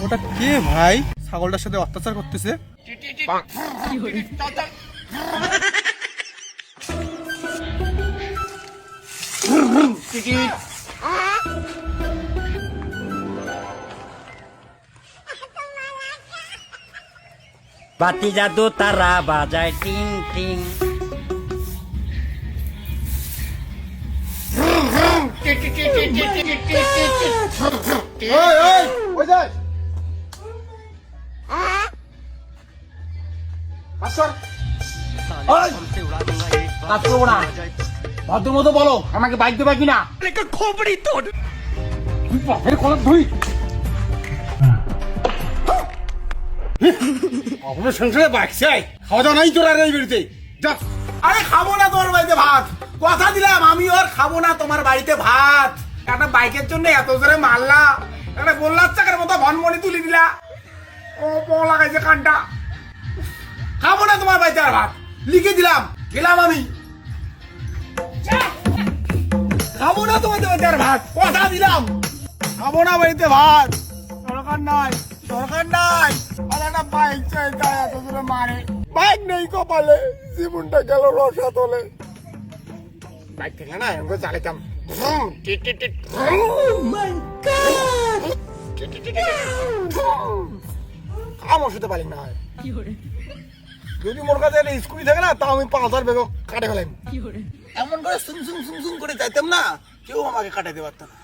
ওটা কে ভাই ছাগলটার সাথে অত্যাচার করতেছে? বাতি জাদু তারা বাজায় টিং টিং। ভদ্র মতো বলো, আমাকে বাইক দেবে কিনা? খবরই তোর আপনার সংসারে বাইক চাই, খাওয়া দাওয়া নাই তোর আর এই বাড়িতে যা। আরে খাবো না তোমার বাড়িতে ভাত, কথা দিলাম আমি ওর খাবো না তোমার বাড়িতে ভাত। একটা বাইকের জন্য এত জোরে মারলা, একটা গোল্লার চাকের মতো ভনমনি তুলি দিলা, ও পো লাগাইছে কানটা। খাবো না তোমার বাড়িতে আর ভাত, লিখে দিলাম, গেলাম আমি। খাবো না তোমাদের বাড়িতে আর ভাত, কথা দিলাম, খাবো না বাড়িতে ভাত। দরকার নাই, দরকার নাই। আর একটা বাইক চাই, তাই এত জোরে মারে। বাইক নেই কপালে, জীবনটা গেল রসা তলে। বাইক থেকে না এরকম করে চালাতাম, কাম ওষুধে পারি না। যদি মোর কাছে স্কুটি থাকে না, তাও আমি 5,000 বেগ কাটে ফেলাম। এমন করে সুম সুম সুম সুম করে যাইতাম না, কেউ আমাকে কাটাইতে পারত না।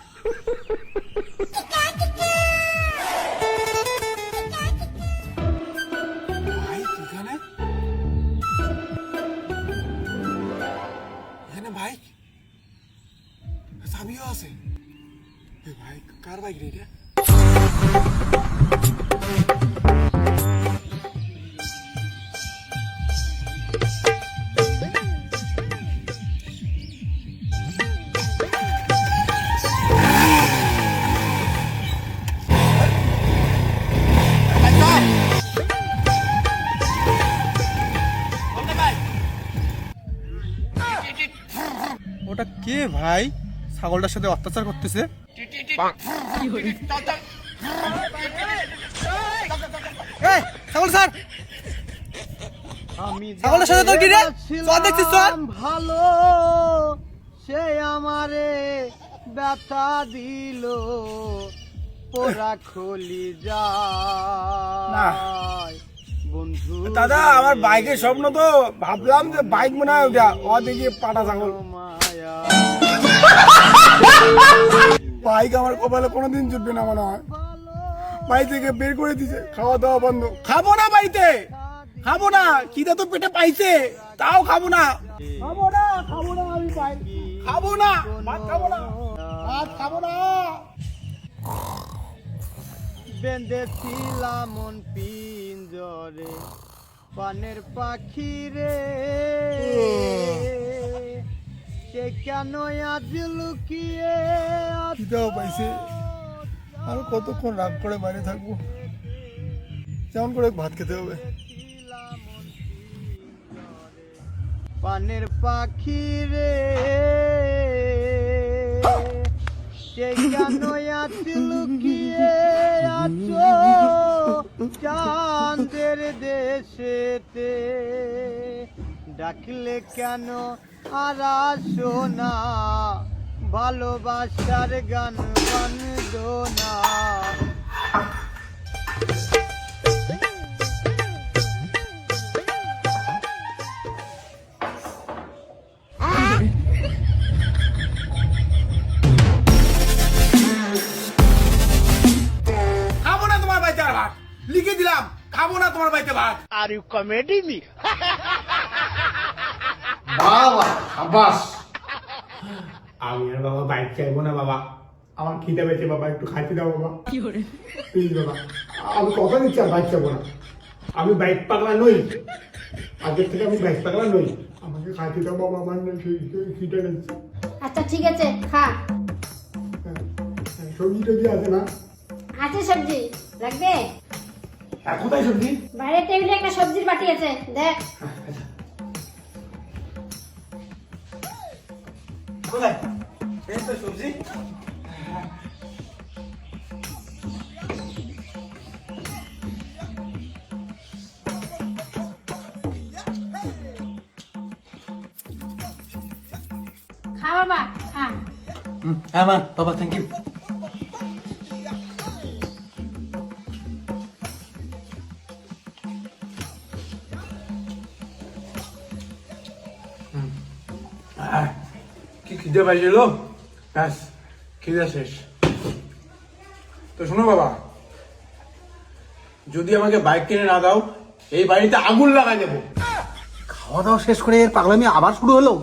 ভাই এখানে এখানে বাইক, চাবিও আছে। ভাই কার বাইক রে এটা? ওটা কে ভাই ছাগলটার সাথে অত্যাচার করতেছে? এই ছাগল স্যার, ছাগলের সাথে তোর কি রে? চল দেখছিস চল। ভালো সে আমারে ব্যথা দিল, পোড়া খলি যায় বন্ধু। দাদা আমার বাইকের স্বপ্ন তো, ভাবলাম যে বাইক মনে হয় ওটা, ও দেখি পাটা ছাগল। মায়া বাইক আমার কপালে কোনোদিন জুটবে না মনে হয়। বাড়ি থেকে বের করে দিছে, খাওয়া দাওয়া বন্ধ। খাবো না বাড়িতে, খাবো না, খিদে তো পেটে পাইছে, তাও খাবো না, খাবো না, খাবো না, আমি বাইক খাবো না, ভাত খাবো না, ভাত খাবো না। বেঁধেছিলাম মন পিঞ্জরে পানের পাখি রে, সে কেন আজ লুকিয়ে খিদেও পাইছে, আর কতক্ষণ রাগ করে বাইরে থাকবো? যেমন করে ভাত খেতে হবে। পানের পাখি রে, সে কেন আজ লুকিয়ে আছো চাঁদের দেশেতে, ডাকলে কেন আর আসো না, ভালোবাসার গান বন্দনা। খাবো না তোমার বাড়িতে আর ভাত, লিখে দিলাম, খাবো না তোমার বাড়িতে ভাত। Are you comedy me? বাবা আব্বাস, আমি আর বাবা বাইক চাইবো না বাবা, আমার খিদে পেয়েছে বাবা, একটু খাইতে দাও বাবা, প্লিজ বাবা। আমি কথা দিচ্ছি আর বাইক চাইবো না, আমি বাইক পাগলা নই, আগের থেকে আমি বাইক পাগলা নই, আমাকে খাইতে দাও বাবা, আমার খিদে পেয়েছে। আচ্ছা ঠিক আছে খা। সবজিটা কি আছে না? আছে সবজি লাগবে? কোথায় সবজি? বাইরের টেবিলে একটা সবজির বাটি আছে, দেখ। কোথায়? এই তো সবজি। খা বাবা খা। হ্যাঁ মা, বাবা থ্যাংক ইউ। কি খিদে পাইছিল, ব্যাস খিদে শেষ। তো শোনো বাবা, যদি আমাকে বাইক কিনে না দাও, এই বাড়িতে আগুন লাগাই দেবো। খাওয়া দাওয়া শেষ করে এর পাগলামি আবার শুরু হলো।